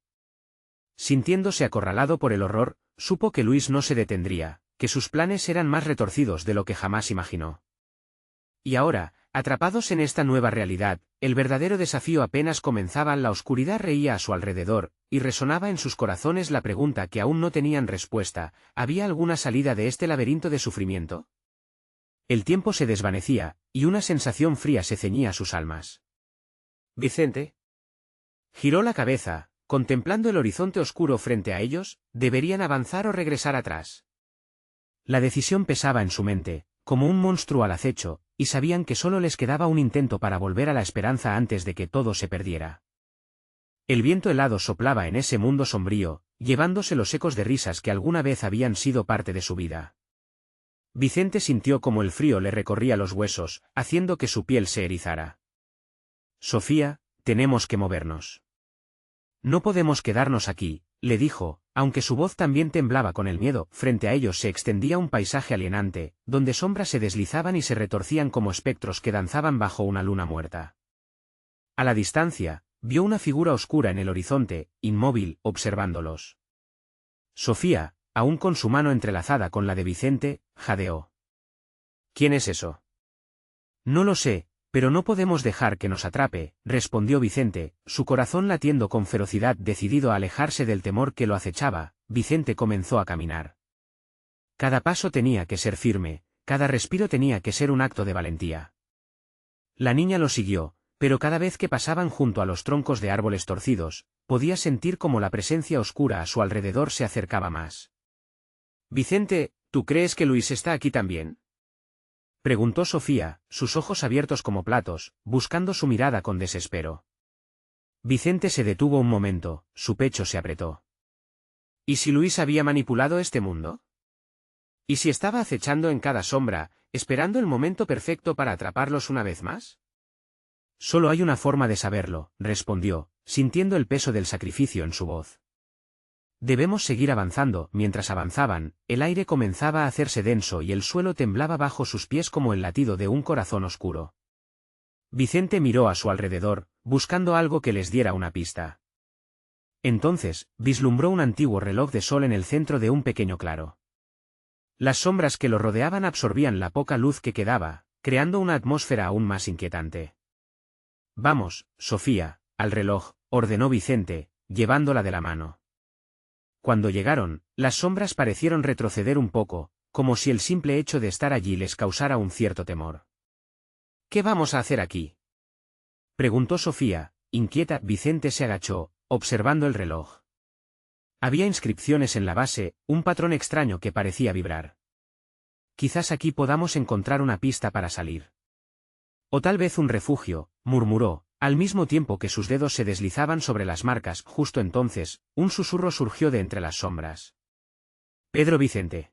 Sintiéndose acorralado por el horror, supo que Luis no se detendría, que sus planes eran más retorcidos de lo que jamás imaginó. Y ahora, atrapados en esta nueva realidad, el verdadero desafío apenas comenzaba. La oscuridad reía a su alrededor, y resonaba en sus corazones la pregunta que aún no tenían respuesta: ¿había alguna salida de este laberinto de sufrimiento? El tiempo se desvanecía, y una sensación fría se ceñía a sus almas. Vicente giró la cabeza, contemplando el horizonte oscuro frente a ellos. ¿Deberían avanzar o regresar atrás? La decisión pesaba en su mente, como un monstruo al acecho, y sabían que solo les quedaba un intento para volver a la esperanza antes de que todo se perdiera. El viento helado soplaba en ese mundo sombrío, llevándose los ecos de risas que alguna vez habían sido parte de su vida. Vicente sintió como el frío le recorría los huesos, haciendo que su piel se erizara. Sofía, tenemos que movernos. No podemos quedarnos aquí, le dijo, aunque su voz también temblaba con el miedo. Frente a ellos se extendía un paisaje alienante, donde sombras se deslizaban y se retorcían como espectros que danzaban bajo una luna muerta. A la distancia, vio una figura oscura en el horizonte, inmóvil, observándolos. Sofía, aún con su mano entrelazada con la de Vicente, jadeó. ¿Quién es eso? No lo sé, pero no podemos dejar que nos atrape, respondió Vicente, su corazón latiendo con ferocidad, decidido a alejarse del temor que lo acechaba. Vicente comenzó a caminar. Cada paso tenía que ser firme, cada respiro tenía que ser un acto de valentía. La niña lo siguió, pero cada vez que pasaban junto a los troncos de árboles torcidos, podía sentir como la presencia oscura a su alrededor se acercaba más. Vicente, ¿tú crees que Luis está aquí también?, preguntó Sofía, sus ojos abiertos como platos, buscando su mirada con desespero. Vicente se detuvo un momento, su pecho se apretó. ¿Y si Luis había manipulado este mundo? ¿Y si estaba acechando en cada sombra, esperando el momento perfecto para atraparlos una vez más? Solo hay una forma de saberlo, respondió, sintiendo el peso del sacrificio en su voz. Debemos seguir avanzando. Mientras avanzaban, el aire comenzaba a hacerse denso y el suelo temblaba bajo sus pies como el latido de un corazón oscuro. Vicente miró a su alrededor, buscando algo que les diera una pista. Entonces, vislumbró un antiguo reloj de sol en el centro de un pequeño claro. Las sombras que lo rodeaban absorbían la poca luz que quedaba, creando una atmósfera aún más inquietante. Vamos, Sofía, al reloj, ordenó Vicente, llevándola de la mano. Cuando llegaron, las sombras parecieron retroceder un poco, como si el simple hecho de estar allí les causara un cierto temor. ¿Qué vamos a hacer aquí?, preguntó Sofía, inquieta. Vicente se agachó, observando el reloj. Había inscripciones en la base, un patrón extraño que parecía vibrar. Quizás aquí podamos encontrar una pista para salir. O tal vez un refugio, murmuró, al mismo tiempo que sus dedos se deslizaban sobre las marcas. Justo entonces, un susurro surgió de entre las sombras. Pedro Vicente.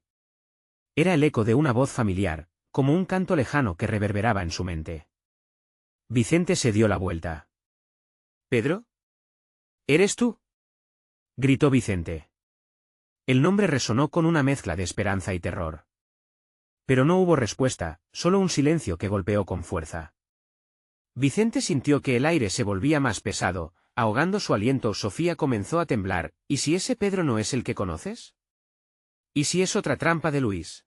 Era el eco de una voz familiar, como un canto lejano que reverberaba en su mente. Vicente se dio la vuelta. ¿Pedro? ¿Eres tú? Gritó Vicente. El nombre resonó con una mezcla de esperanza y terror. Pero no hubo respuesta, solo un silencio que golpeó con fuerza. Vicente sintió que el aire se volvía más pesado, ahogando su aliento. Sofía comenzó a temblar. ¿Y si ese Pedro no es el que conoces? ¿Y si es otra trampa de Luis?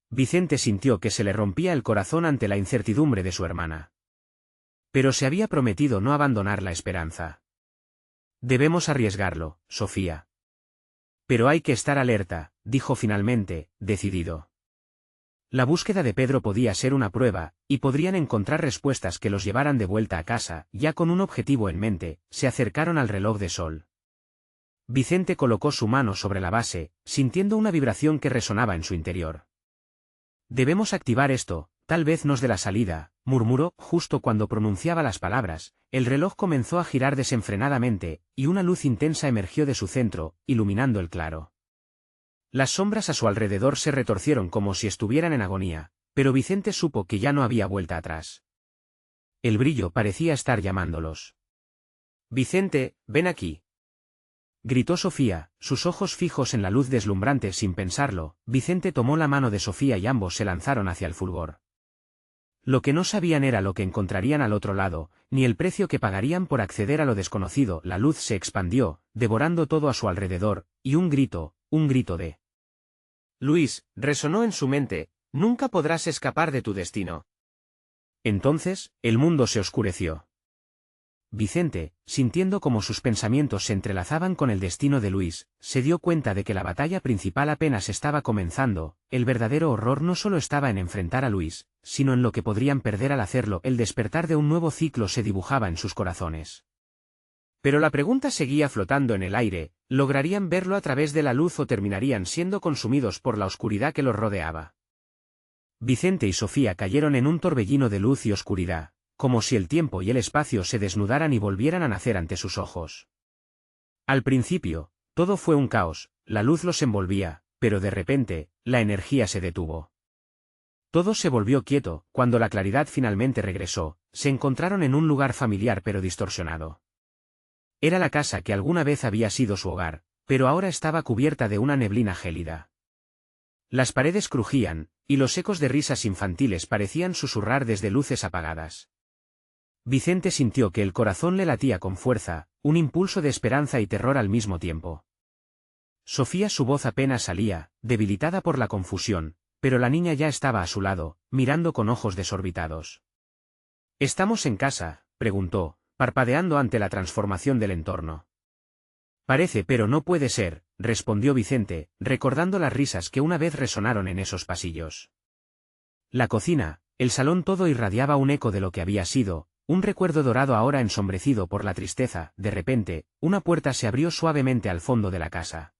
Vicente sintió que se le rompía el corazón ante la incertidumbre de su hermana. Pero se había prometido no abandonar la esperanza. Debemos arriesgarlo, Sofía. Pero hay que estar alerta, dijo finalmente, decidido. La búsqueda de Pedro podía ser una prueba, y podrían encontrar respuestas que los llevaran de vuelta a casa. Ya con un objetivo en mente, se acercaron al reloj de sol. Vicente colocó su mano sobre la base, sintiendo una vibración que resonaba en su interior. Debemos activar esto, tal vez nos dé la salida, murmuró. Justo cuando pronunciaba las palabras, el reloj comenzó a girar desenfrenadamente, y una luz intensa emergió de su centro, iluminando el claro. Las sombras a su alrededor se retorcieron como si estuvieran en agonía, pero Vicente supo que ya no había vuelta atrás. El brillo parecía estar llamándolos. Vicente, ven aquí. Gritó Sofía, sus ojos fijos en la luz deslumbrante. Sin pensarlo, Vicente tomó la mano de Sofía y ambos se lanzaron hacia el fulgor. Lo que no sabían era lo que encontrarían al otro lado, ni el precio que pagarían por acceder a lo desconocido. La luz se expandió, devorando todo a su alrededor, y un grito de Luis, resonó en su mente, nunca podrás escapar de tu destino. Entonces, el mundo se oscureció. Vicente, sintiendo cómo sus pensamientos se entrelazaban con el destino de Luis, se dio cuenta de que la batalla principal apenas estaba comenzando. El verdadero horror no solo estaba en enfrentar a Luis, sino en lo que podrían perder al hacerlo. El despertar de un nuevo ciclo se dibujaba en sus corazones. Pero la pregunta seguía flotando en el aire: ¿lograrían verlo a través de la luz o terminarían siendo consumidos por la oscuridad que los rodeaba? Vicente y Sofía cayeron en un torbellino de luz y oscuridad, como si el tiempo y el espacio se desnudaran y volvieran a nacer ante sus ojos. Al principio, todo fue un caos, la luz los envolvía, pero de repente, la energía se detuvo. Todo se volvió quieto. Cuando la claridad finalmente regresó, se encontraron en un lugar familiar pero distorsionado. Era la casa que alguna vez había sido su hogar, pero ahora estaba cubierta de una neblina gélida. Las paredes crujían, y los ecos de risas infantiles parecían susurrar desde luces apagadas. Vicente sintió que el corazón le latía con fuerza, un impulso de esperanza y terror al mismo tiempo. Sofía, su voz apenas salía, debilitada por la confusión, pero la niña ya estaba a su lado, mirando con ojos desorbitados. ¿Estamos en casa?, preguntó, parpadeando ante la transformación del entorno. Parece, pero no puede ser, respondió Vicente, recordando las risas que una vez resonaron en esos pasillos. La cocina, el salón, todo irradiaba un eco de lo que había sido, un recuerdo dorado ahora ensombrecido por la tristeza. De repente, una puerta se abrió suavemente al fondo de la casa.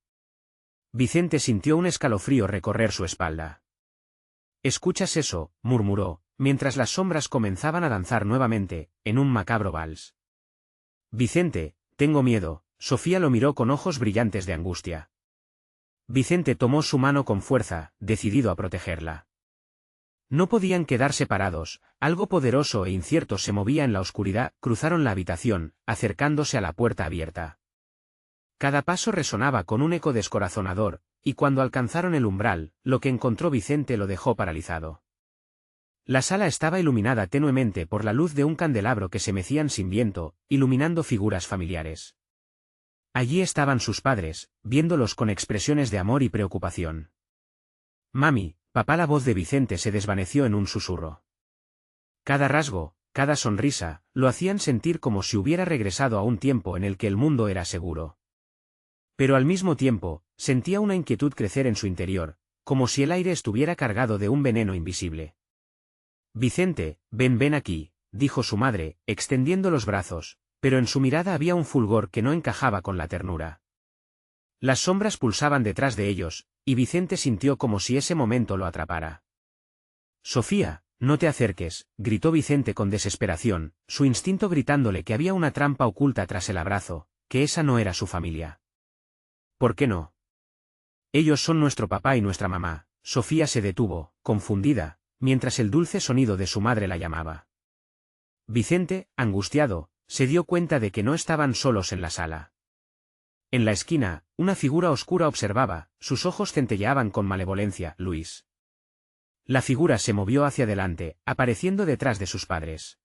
Vicente sintió un escalofrío recorrer su espalda. «¿Escuchas eso?», murmuró, mientras las sombras comenzaban a danzar nuevamente, en un macabro vals. «Vicente, tengo miedo», Sofía lo miró con ojos brillantes de angustia. Vicente tomó su mano con fuerza, decidido a protegerla. No podían quedar separados, algo poderoso e incierto se movía en la oscuridad. Cruzaron la habitación, acercándose a la puerta abierta. Cada paso resonaba con un eco descorazonador, y cuando alcanzaron el umbral, lo que encontró Vicente lo dejó paralizado. La sala estaba iluminada tenuemente por la luz de un candelabro que se mecían sin viento, iluminando figuras familiares. Allí estaban sus padres, viéndolos con expresiones de amor y preocupación. «Mami, papá». La voz de Vicente se desvaneció en un susurro. Cada rasgo, cada sonrisa, lo hacían sentir como si hubiera regresado a un tiempo en el que el mundo era seguro. Pero al mismo tiempo, sentía una inquietud crecer en su interior, como si el aire estuviera cargado de un veneno invisible. «Vicente, ven aquí», dijo su madre, extendiendo los brazos, pero en su mirada había un fulgor que no encajaba con la ternura. Las sombras pulsaban detrás de ellos, y Vicente sintió como si ese momento lo atrapara. «Sofía, No te acerques, gritó Vicente con desesperación, su instinto gritándole que había una trampa oculta tras el abrazo, que esa no era su familia. ¿Por qué no? Ellos son nuestro papá y nuestra mamá. Sofía se detuvo, confundida, mientras el dulce sonido de su madre la llamaba. Vicente, angustiado, se dio cuenta de que no estaban solos en la sala. En la esquina, una figura oscura observaba, sus ojos centelleaban con malevolencia. Luis. La figura se movió hacia adelante, apareciendo detrás de sus padres.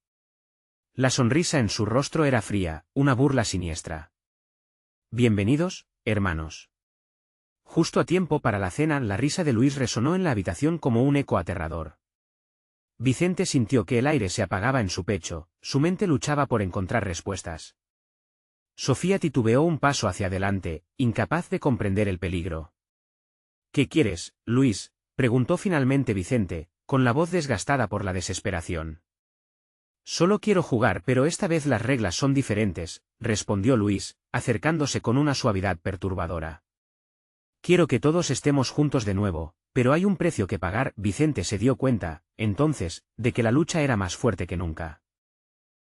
La sonrisa en su rostro era fría, una burla siniestra. Bienvenidos, hermanos. Justo a tiempo para la cena, la risa de Luis resonó en la habitación como un eco aterrador. Vicente sintió que el aire se apagaba en su pecho, su mente luchaba por encontrar respuestas. Sofía titubeó un paso hacia adelante, incapaz de comprender el peligro. ¿Qué quieres, Luis?, preguntó finalmente Vicente, con la voz desgastada por la desesperación. Solo quiero jugar, pero esta vez las reglas son diferentes, respondió Luis, acercándose con una suavidad perturbadora. Quiero que todos estemos juntos de nuevo, pero hay un precio que pagar. Vicente se dio cuenta, entonces, de que la lucha era más fuerte que nunca.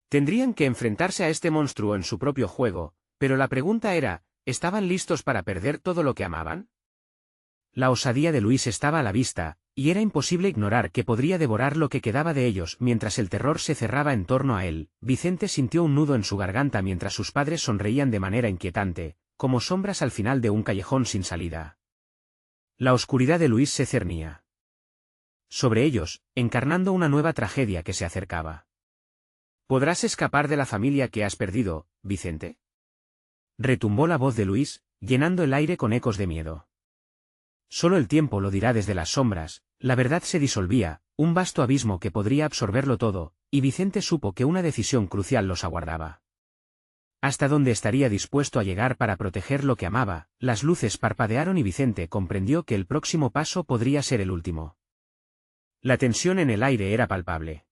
Tendrían que enfrentarse a este monstruo en su propio juego, pero la pregunta era, ¿estaban listos para perder todo lo que amaban? La osadía de Luis estaba a la vista, y era imposible ignorar que podría devorar lo que quedaba de ellos mientras el terror se cerraba en torno a él. Vicente sintió un nudo en su garganta mientras sus padres sonreían de manera inquietante, como sombras al final de un callejón sin salida. La oscuridad de Luis se cernía sobre ellos, encarnando una nueva tragedia que se acercaba. ¿Podrás escapar de la familia que has perdido, Vicente? Retumbó la voz de Luis, llenando el aire con ecos de miedo. Solo el tiempo lo dirá. Desde las sombras, la verdad se disolvía, un vasto abismo que podría absorberlo todo, y Vicente supo que una decisión crucial los aguardaba. ¿Hasta dónde estaría dispuesto a llegar para proteger lo que amaba? Las luces parpadearon y Vicente comprendió que el próximo paso podría ser el último. La tensión en el aire era palpable.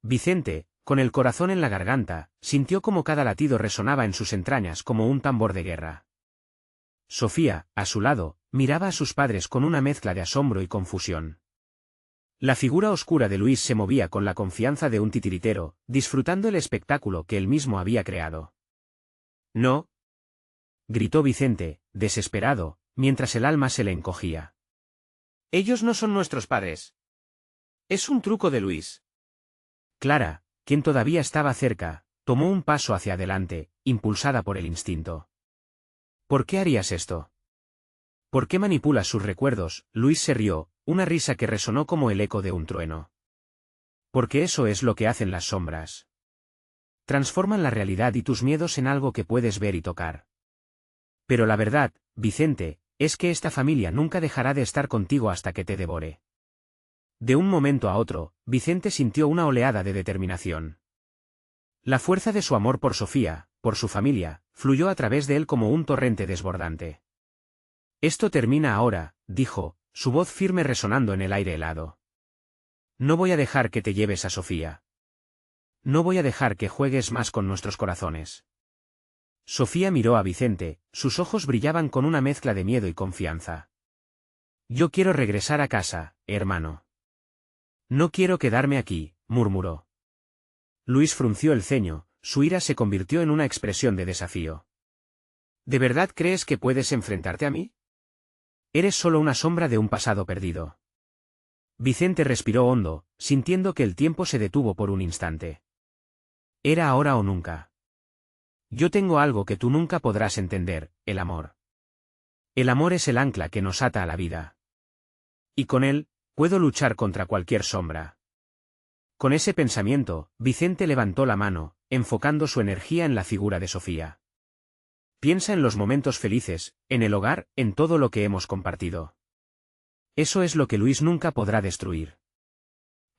Vicente, con el corazón en la garganta, sintió como cada latido resonaba en sus entrañas como un tambor de guerra. Sofía, a su lado, miraba a sus padres con una mezcla de asombro y confusión. La figura oscura de Luis se movía con la confianza de un titiritero, disfrutando el espectáculo que él mismo había creado. «No», gritó Vicente, desesperado, mientras el alma se le encogía. «Ellos no son nuestros padres. Es un truco de Luis». Clara, quien todavía estaba cerca, tomó un paso hacia adelante, impulsada por el instinto. «¿Por qué harías esto? ¿Por qué manipulas sus recuerdos?». Luis se rió, una risa que resonó como el eco de un trueno. «Porque eso es lo que hacen las sombras. Transforman la realidad y tus miedos en algo que puedes ver y tocar. Pero la verdad, Vicente, es que esta familia nunca dejará de estar contigo hasta que te devore». De un momento a otro, Vicente sintió una oleada de determinación. La fuerza de su amor por Sofía, por su familia, fluyó a través de él como un torrente desbordante. «Esto termina ahora», dijo, su voz firme resonando en el aire helado. «No voy a dejar que te lleves a Sofía. No voy a dejar que juegues más con nuestros corazones». Sofía miró a Vicente, sus ojos brillaban con una mezcla de miedo y confianza. «Yo quiero regresar a casa, hermano. No quiero quedarme aquí», murmuró. Luis frunció el ceño, su ira se convirtió en una expresión de desafío. «¿De verdad crees que puedes enfrentarte a mí? Eres solo una sombra de un pasado perdido». Vicente respiró hondo, sintiendo que el tiempo se detuvo por un instante. «Era ahora o nunca. Yo tengo algo que tú nunca podrás entender, el amor. El amor es el ancla que nos ata a la vida. Y con él, puedo luchar contra cualquier sombra». Con ese pensamiento, Vicente levantó la mano, enfocando su energía en la figura de Sofía. «Piensa en los momentos felices, en el hogar, en todo lo que hemos compartido. Eso es lo que Luis nunca podrá destruir».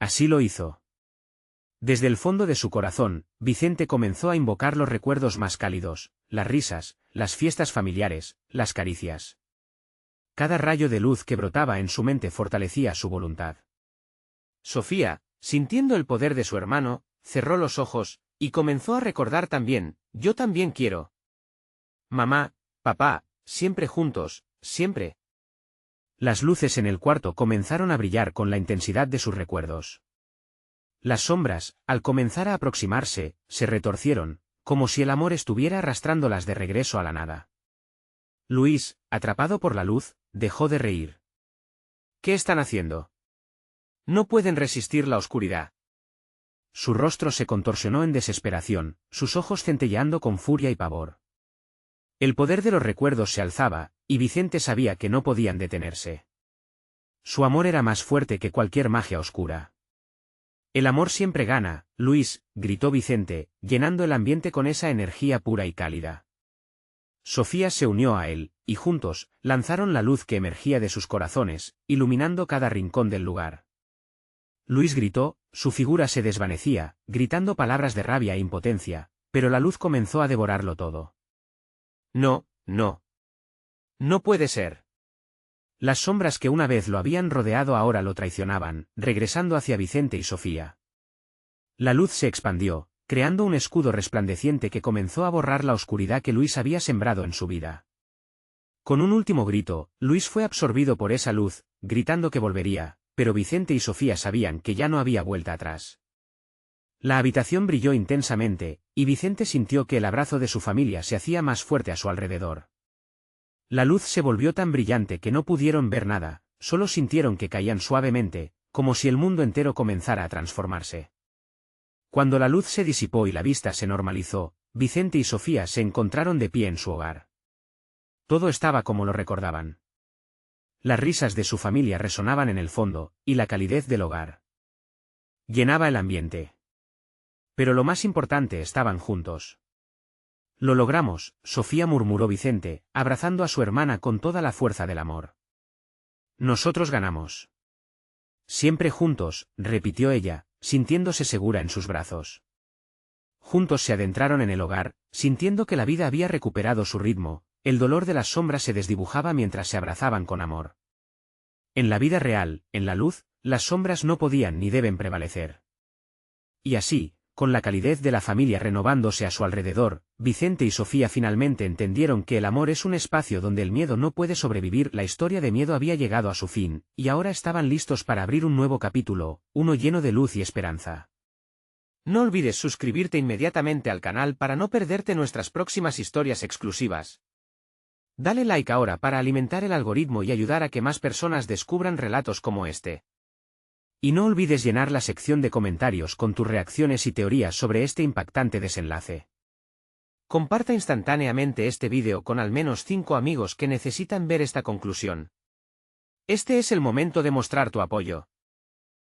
Así lo hizo. Desde el fondo de su corazón, Vicente comenzó a invocar los recuerdos más cálidos, las risas, las fiestas familiares, las caricias. Cada rayo de luz que brotaba en su mente fortalecía su voluntad. Sofía, sintiendo el poder de su hermano, cerró los ojos, y comenzó a recordar también: «Yo también quiero. Mamá, papá, siempre juntos, siempre». Las luces en el cuarto comenzaron a brillar con la intensidad de sus recuerdos. Las sombras, al comenzar a aproximarse, se retorcieron, como si el amor estuviera arrastrándolas de regreso a la nada. Luis, atrapado por la luz, dejó de reír. ¿Qué están haciendo? No pueden resistir la oscuridad. Su rostro se contorsionó en desesperación, sus ojos centelleando con furia y pavor. El poder de los recuerdos se alzaba, y Vicente sabía que no podían detenerse. Su amor era más fuerte que cualquier magia oscura. El amor siempre gana, Luis, gritó Vicente, llenando el ambiente con esa energía pura y cálida. Sofía se unió a él, y juntos, lanzaron la luz que emergía de sus corazones, iluminando cada rincón del lugar. Luis gritó, su figura se desvanecía, gritando palabras de rabia e impotencia, pero la luz comenzó a devorarlo todo. No, no. No puede ser. Las sombras que una vez lo habían rodeado ahora lo traicionaban, regresando hacia Vicente y Sofía. La luz se expandió, creando un escudo resplandeciente que comenzó a borrar la oscuridad que Luis había sembrado en su vida. Con un último grito, Luis fue absorbido por esa luz, gritando que volvería, pero Vicente y Sofía sabían que ya no había vuelta atrás. La habitación brilló intensamente, y Vicente sintió que el abrazo de su familia se hacía más fuerte a su alrededor. La luz se volvió tan brillante que no pudieron ver nada, solo sintieron que caían suavemente, como si el mundo entero comenzara a transformarse. Cuando la luz se disipó y la vista se normalizó, Vicente y Sofía se encontraron de pie en su hogar. Todo estaba como lo recordaban. Las risas de su familia resonaban en el fondo, y la calidez del hogar llenaba el ambiente. Pero lo más importante, estaban juntos. Lo logramos, Sofía, murmuró Vicente, abrazando a su hermana con toda la fuerza del amor. Nosotros ganamos. Siempre juntos, repitió ella, sintiéndose segura en sus brazos. Juntos se adentraron en el hogar, sintiendo que la vida había recuperado su ritmo, el dolor de las sombras se desdibujaba mientras se abrazaban con amor. En la vida real, en la luz, las sombras no podían ni deben prevalecer. Y así, con la calidez de la familia renovándose a su alrededor, Vicente y Sofía finalmente entendieron que el amor es un espacio donde el miedo no puede sobrevivir. La historia de miedo había llegado a su fin, y ahora estaban listos para abrir un nuevo capítulo, uno lleno de luz y esperanza. No olvides suscribirte inmediatamente al canal para no perderte nuestras próximas historias exclusivas. Dale like ahora para alimentar el algoritmo y ayudar a que más personas descubran relatos como este. Y no olvides llenar la sección de comentarios con tus reacciones y teorías sobre este impactante desenlace. Comparta instantáneamente este vídeo con al menos 5 amigos que necesitan ver esta conclusión. Este es el momento de mostrar tu apoyo.